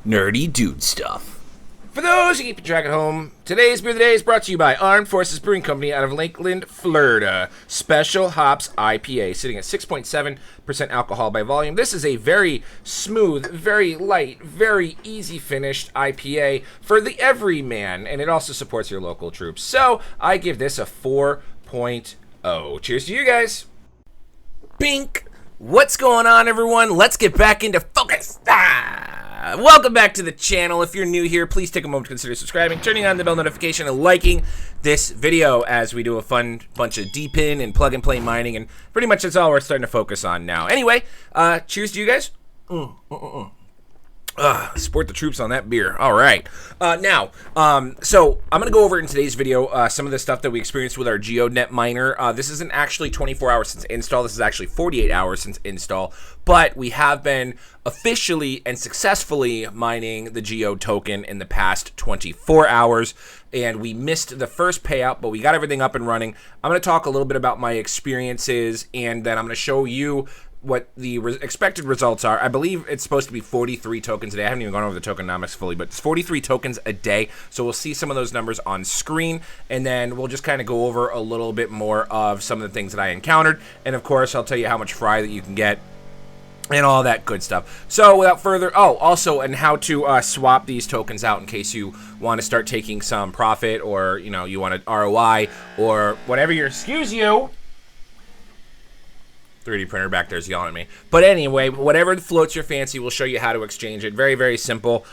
nerdy dude stuff. For those who keep track at home, today's Beer of the Day is brought to you by Armed Forces Brewing Company out of Lakeland, Florida. Special Hops IPA, sitting at 6.7% alcohol by volume. This is a very smooth, very light, very easy finished IPA for the everyman, and it also supports your local troops. So I give this a 4.0. Cheers to you guys. Bink! What's going on, everyone? Let's get back into focus. Welcome back to the channel. If you're new here, please take a moment to consider subscribing, turning on the bell notification, and liking this video as we do a fun bunch of deep in and plug and play mining, and pretty much that's all we're starting to focus on now. Anyway, cheers to you guys. Support the troops on that beer. All right. So I'm going to go over in today's video some of the stuff that we experienced with our GeoDnet miner. This isn't actually 24 hours since install. This is actually 48 hours since install. But we have been officially and successfully mining the Geo Token in the past 24 hours. And we missed the first payout, but we got everything up and running. I'm going to talk a little bit about my experiences, and then I'm going to show you what the expected results are. I believe it's supposed to be 43 tokens a day. I haven't even gone over the tokenomics fully, but it's 43 tokens a day. So we'll see some of those numbers on screen, and then we'll just kind of go over a little bit more of some of the things that I encountered. And of course, I'll tell you how much fry that you can get and all that good stuff. So without further, also, and how to swap these tokens out in case you want to start taking some profit, or you want an ROI or whatever your, excuse you, 3D printer back there is yelling at me. But anyway, whatever floats your fancy, we'll show you how to exchange it. Very, very simple.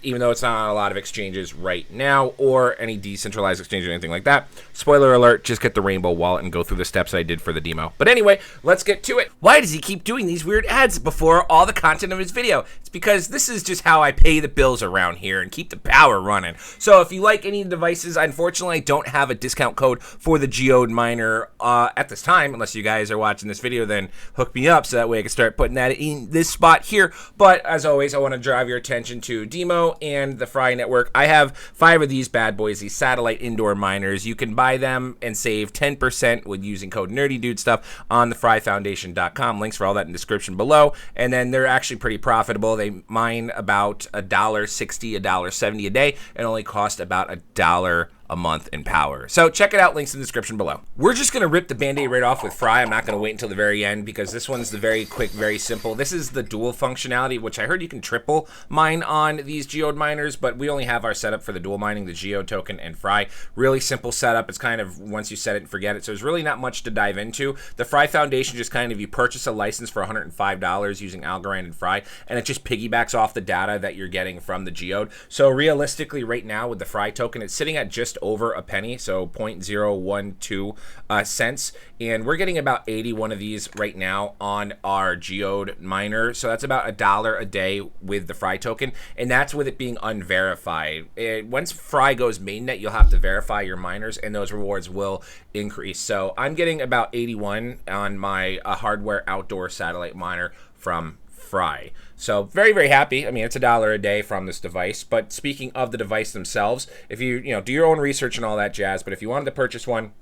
Even though it's not a lot of exchanges right now, or any decentralized exchange or anything like that. Spoiler alert, just get the rainbow wallet and go through the steps I did for the demo. But anyway, let's get to it. Why does he keep doing these weird ads before all the content of his video? It's because this is just how I pay the bills around here and keep the power running. So if you like any devices, unfortunately I don't have a discount code for the GeoMiner at this time. Unless you guys are watching this video, then hook me up so that way I can start putting that in this spot here. But as always, I want to drive your attention to Demo and the Fry Network. I have 5 of these bad boys, these satellite indoor miners. You can buy them and save 10% with using code NERDYDUDESTUFF on thefryfoundation.com. Links for all that in the description below. And then they're actually pretty profitable. They mine about $1.60, $1.70 a day, and only cost about $1 a month in power. So check it out, links in the description below. We're just gonna rip the band-aid right off with Fry. I'm not gonna wait until the very end because this one's the very quick, very simple. This is the dual functionality, which I heard you can triple mine on these geode miners, but we only have our setup for the dual mining, the Geo Token and Fry. Really simple setup. It's kind of once you set it and forget it. So there's really not much to dive into. The Fry Foundation just kind of, you purchase a license for $105 using Algo and Fry, and it just piggybacks off the data that you're getting from the geode. So realistically, right now with the Fry token, it's sitting at just over a penny, so 0.012 cents, and we're getting about 81 of these right now on our geode miner. So that's about $1 a day with the Fry token, and that's with it being unverified. Once Fry goes mainnet, you'll have to verify your miners, and those rewards will increase. So I'm getting about 81 on my hardware outdoor satellite miner from Fry. So very, very happy. I mean, it's $1 a day from this device. But speaking of the device themselves, if you do your own research and all that jazz, but if you wanted to purchase one,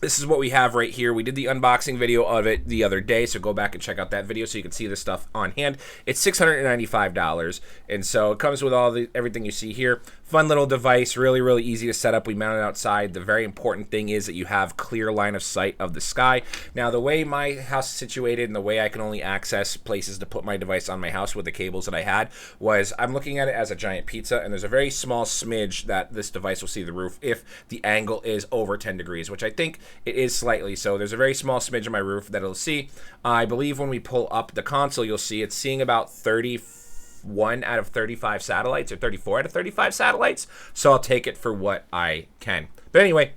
this is what we have right here. We did the unboxing video of it the other day, so go back and check out that video so you can see this stuff on hand. It's $695, and so it comes with everything you see here. Fun little device, really, really easy to set up. We mount it outside. The very important thing is that you have clear line of sight of the sky. Now, the way my house is situated and the way I can only access places to put my device on my house with the cables that I had was, I'm looking at it as a giant pizza, and there's a very small smidge that this device will see the roof if the angle is over 10 degrees, which I think it is slightly. So there's a very small smidge of my roof that it'll see. I believe when we pull up the console, you'll see it's seeing about 31 out of 35 satellites, or 34 out of 35 satellites. So I'll take it for what I can. But anyway,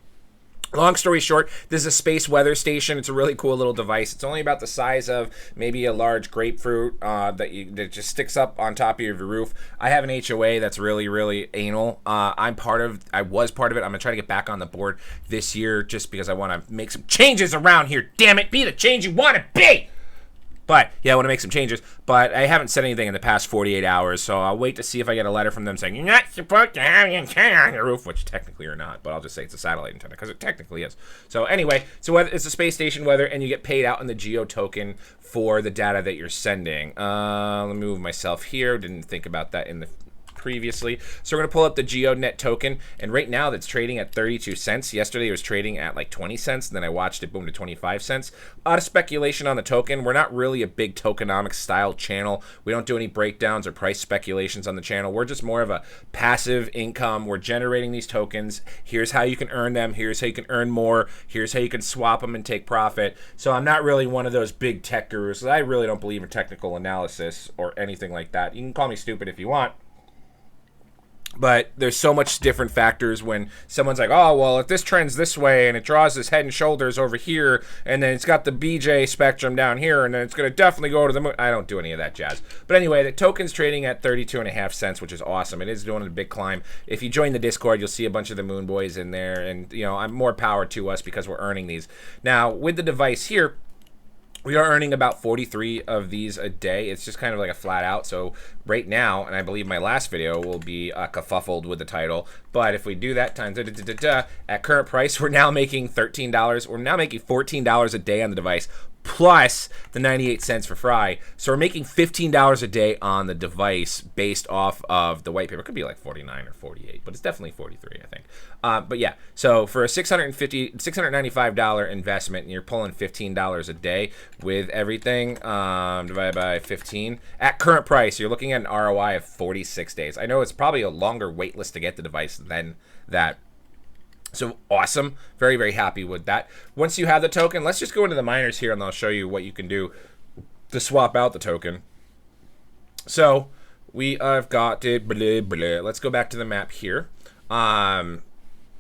long story short, this is a space weather station. It's a really cool little device. It's only about the size of maybe a large grapefruit that just sticks up on top of your roof. I have an HOA that's really, really anal. I was part of it. I'm gonna try to get back on the board this year just because I want to make some changes around here. Damn it, be the change you want to be. But yeah, I want to make some changes. But I haven't said anything in the past 48 hours, so I'll wait to see if I get a letter from them saying, you're not supposed to have your antenna on your roof, which technically you're not, but I'll just say it's a satellite antenna, because it technically is. So anyway, so it's a space station weather, and you get paid out in the Geo Token for the data that you're sending. Let me move myself here. Didn't think about that in the previously. So we're going to pull up the GeoDnet token, and right now that's trading at 32 cents. Yesterday it was trading at like 20 cents, and then I watched it boom to 25 cents. A lot of speculation on the token. We're not really a big tokenomics style channel. We don't do any breakdowns or price speculations on the channel. We're just more of a passive income. We're generating these tokens. Here's how you can earn them. Here's how you can earn more. Here's how you can swap them and take profit. So I'm not really one of those big tech gurus. I really don't believe in technical analysis or anything like that. You can call me stupid if you want. But there's so much different factors when someone's like, oh, well, if this trends this way and it draws this head and shoulders over here, and then it's got the BJ spectrum down here, and then it's going to definitely go to the moon. I don't do any of that jazz. But anyway, the token's trading at 32.5 cents, which is awesome. It is doing a big climb. If you join the Discord, you'll see a bunch of the Moon Boys in there, and, you know, I'm more power to us because we're earning these. Now, with the device here, we are earning about 43 of these a day. It's just kind of like a flat out. So right now, and I believe my last video will be kerfuffled with the title, but if we do that times at current price, we're now making $13. We're now making $14 a day on the device, plus the 98 cents for Fry. So we're making $15 a day on the device based off of the white paper. It could be like 49 or 48, but it's definitely 43, I think. But yeah, so for a $695 investment, and you're pulling $15 a day with everything, divided by 15. At current price, you're looking at an ROI of 46 days. I know it's probably a longer wait list to get the device than that. So awesome. Very, very happy with that. Once you have the token, let's just go into the miners here, and I'll show you what you can do to swap out the token. So we have got it. Let's go back to the map here. I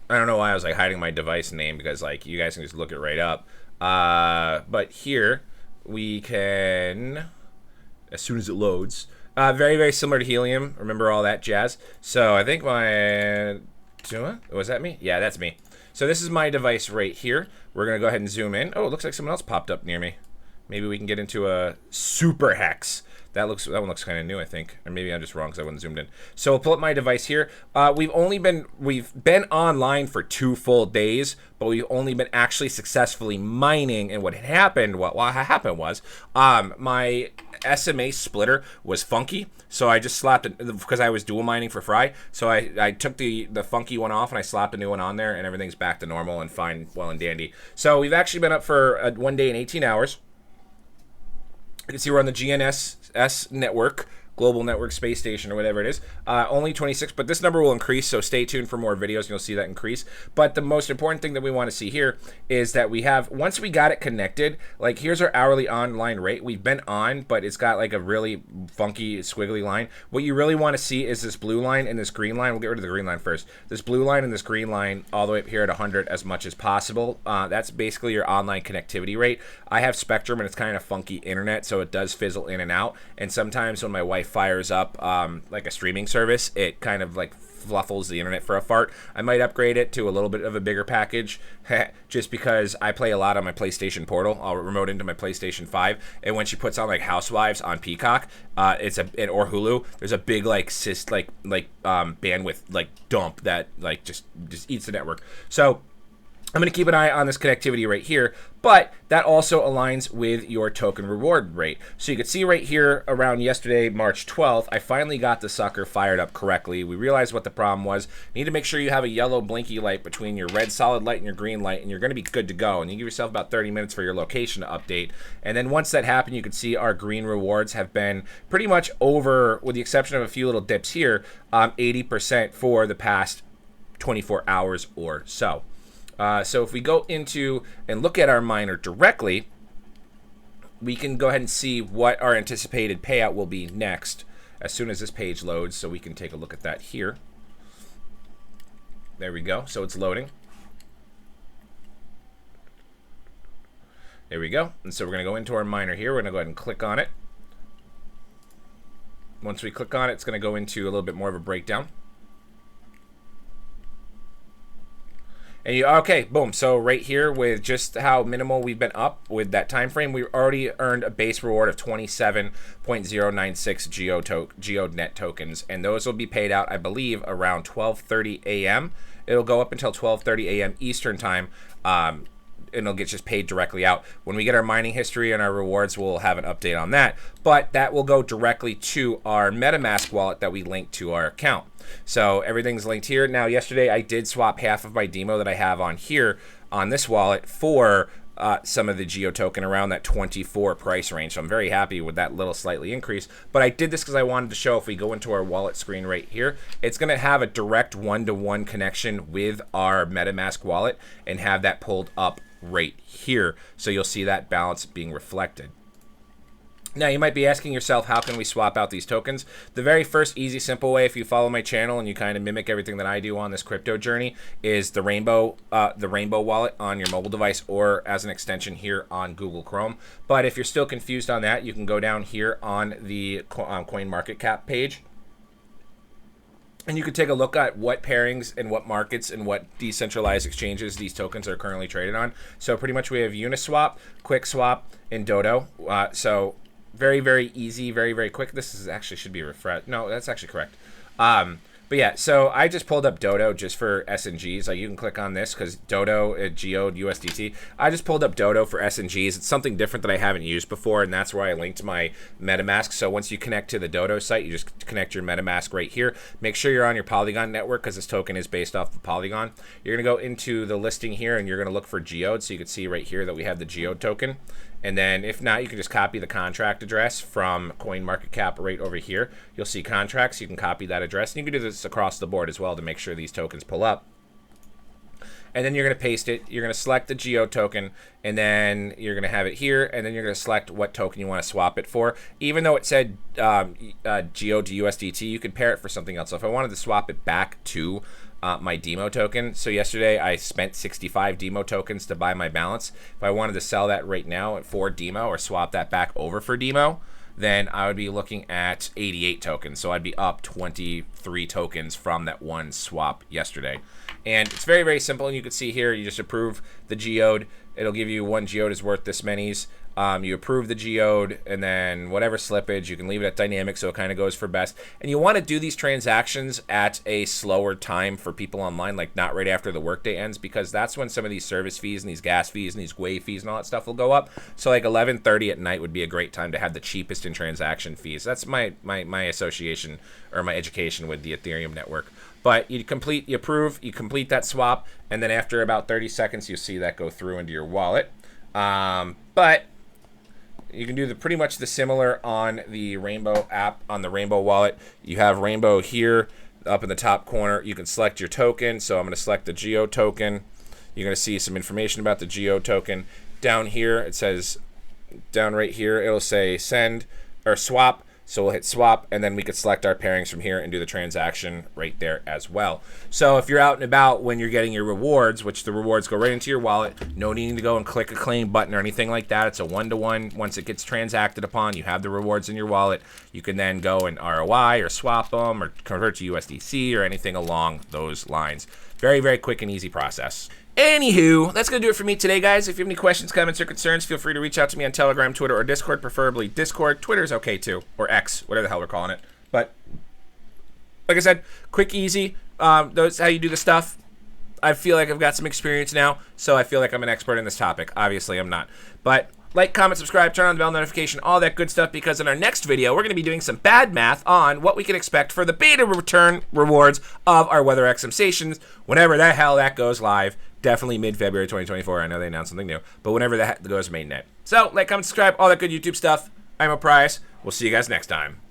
don't know why I was like hiding my device name, because like you guys can just look it right up. But here we can, as soon as it loads, very, very similar to Helium. Remember all that jazz. So I think my... Was that me? Yeah, that's me. So this is my device right here. We're going to go ahead and zoom in. Oh, it looks like someone else popped up near me. Maybe we can get into a super hex. That one looks kind of new, I think. Or maybe I'm just wrong because I wasn't zoomed in. So we'll pull up my device here. We've been online for 2 full days, but we've only been actually successfully mining. And what happened was my SMA splitter was funky. So I just slapped it because I was dual mining for Fry. So I took the funky one off and I slapped a new one on there, and everything's back to normal and fine, well and dandy. So we've actually been up for 1 day and 18 hours. You can see we're on the GNSS network, Global Network Space Station, or whatever it is. Only 26, but this number will increase, so stay tuned for more videos and you'll see that increase. But the most important thing that we want to see here is that we have, once we got it connected, like here's our hourly online rate. We've been on, but it's got like a really funky squiggly line. What you really want to see is this blue line and this green line. We'll get rid of the green line first. This blue line and this green line all the way up here at 100 as much as possible. That's basically your online connectivity rate. I have Spectrum and it's kind of funky internet, so it does fizzle in and out. And sometimes when my wife fires up like a streaming service, it kind of like fluffles the internet for a fart. I might upgrade it to a little bit of a bigger package just because I play a lot on my PlayStation Portal. I'll remote into my PlayStation 5, and when she puts on like Housewives on Peacock, or Hulu, there's a big like bandwidth like dump that like just eats the network. So I'm going to keep an eye on this connectivity right here, but that also aligns with your token reward rate. So you can see right here around yesterday, March 12th, I finally got the sucker fired up correctly. We realized what the problem was. You need to make sure you have a yellow blinky light between your red solid light and your green light, and you're going to be good to go. And you give yourself about 30 minutes for your location to update. And then once that happened, you can see our green rewards have been pretty much over, with the exception of a few little dips here, 80% for the past 24 hours or so. So if we go into and look at our miner directly, we can go ahead and see what our anticipated payout will be next as soon as this page loads, so we can take a look at that here. There we go. So it's loading. There we go. And so we're going to go into our miner here. We're going to go ahead and click on it. Once we click on it, it's going to go into a little bit more of a breakdown. And you, okay, boom. So right here, with just how minimal we've been up with that time frame, we've already earned a base reward of 27.096 GeoNet tokens, and those will be paid out, I believe, around 12:30 a.m. It'll go up until 12:30 a.m. Eastern time. And it'll get just paid directly out. When we get our mining history and our rewards, we'll have an update on that. But that will go directly to our MetaMask wallet that we link to our account. So everything's linked here. Now, yesterday I did swap half of my demo that I have on here on this wallet for some of the Geo Token around that 24 price range. So I'm very happy with that little slightly increase. But I did this because I wanted to show, if we go into our wallet screen right here, it's going to have a direct one-to-one connection with our MetaMask wallet and have that pulled up right here. So you'll see that balance being reflected. Now, you might be asking yourself, how can we swap out these tokens? The very first easy, simple way, if you follow my channel and you kind of mimic everything that I do on this crypto journey, is the Rainbow wallet on your mobile device, or as an extension here on Google Chrome. But if you're still confused on that, you can go down here on the CoinMarketCap page, and you can take a look at what pairings and what markets and what decentralized exchanges these tokens are currently traded on. So pretty much we have Uniswap, QuickSwap, and Dodo. So very, very easy, very, very quick. This is actually should be refreshed. No, that's actually correct. But yeah, so I just pulled up Dodo just for SNGs. Like, you can click on this because Dodo, Geo USDT. I just pulled up Dodo for SNGs. It's something different that I haven't used before, and that's where I linked my MetaMask. So once you connect to the Dodo site, you just connect your MetaMask right here. Make sure you're on your Polygon network because this token is based off of Polygon. You're going to go into the listing here, and you're going to look for Geode. So you can see right here that we have the Geo token. And then if not, you can just copy the contract address from CoinMarketCap right over here. You'll see contracts. You can copy that address. And you can do this across the board as well to make sure these tokens pull up. And then you're going to paste it. You're going to select the Geo token, and then you're going to have it here, and then you're going to select what token you want to swap it for. Even though it said Geo to USDT, you could pair it for something else. So if I wanted to swap it back to my demo token. So yesterday I spent 65 demo tokens to buy my balance. If I wanted to sell that right now for demo or swap that back over for demo, then I would be looking at 88 tokens. So I'd be up 23 tokens from that one swap yesterday. And it's very, very simple. And you can see here, you just approve the geode. It'll give you one geode is worth this many's. You approve the geode, and then whatever slippage, you can leave it at dynamic, so it kind of goes for best. And you want to do these transactions at a slower time for people online, like not right after the workday ends, because that's when some of these service fees and these gas fees and these GUI fees and all that stuff will go up. So like 11:30 at night would be a great time to have the cheapest in transaction fees. That's my association or my education with the Ethereum network. But you approve, you complete that swap, and then after about 30 seconds, you see that go through into your wallet. But you can do pretty much the similar on the Rainbow app, on the Rainbow wallet. You have Rainbow here up in the top corner. You can select your token. So I'm going to select the Geo token. You're going to see some information about the Geo token. Down here, it says, down right here, it'll say send or swap. So we'll hit swap, and then we could select our pairings from here and do the transaction right there as well. So if you're out and about when you're getting your rewards, which the rewards go right into your wallet, no needing to go and click a claim button or anything like that. It's a one-to-one. Once it gets transacted upon, you have the rewards in your wallet. You can then go and ROI or swap them or convert to USDC or anything along those lines. Very, very quick and easy process. Anywho, that's going to do it for me today, guys. If you have any questions, comments, or concerns, feel free to reach out to me on Telegram, Twitter, or Discord, preferably Discord. Twitter's okay, too, or X, whatever the hell we're calling it. But, like I said, quick, easy. That's how you do the stuff. I feel like I've got some experience now, so I feel like I'm an expert in this topic. Obviously, I'm not. But like, comment, subscribe, turn on the bell notification, all that good stuff, because in our next video, we're going to be doing some bad math on what we can expect for the beta return rewards of our weatherxm stations whenever the hell that goes live. Definitely mid-February 2024. I know they announced something new, but whenever that goes mainnet. So, like, comment, subscribe, all that good YouTube stuff. I'm O'Price. We'll see you guys next time.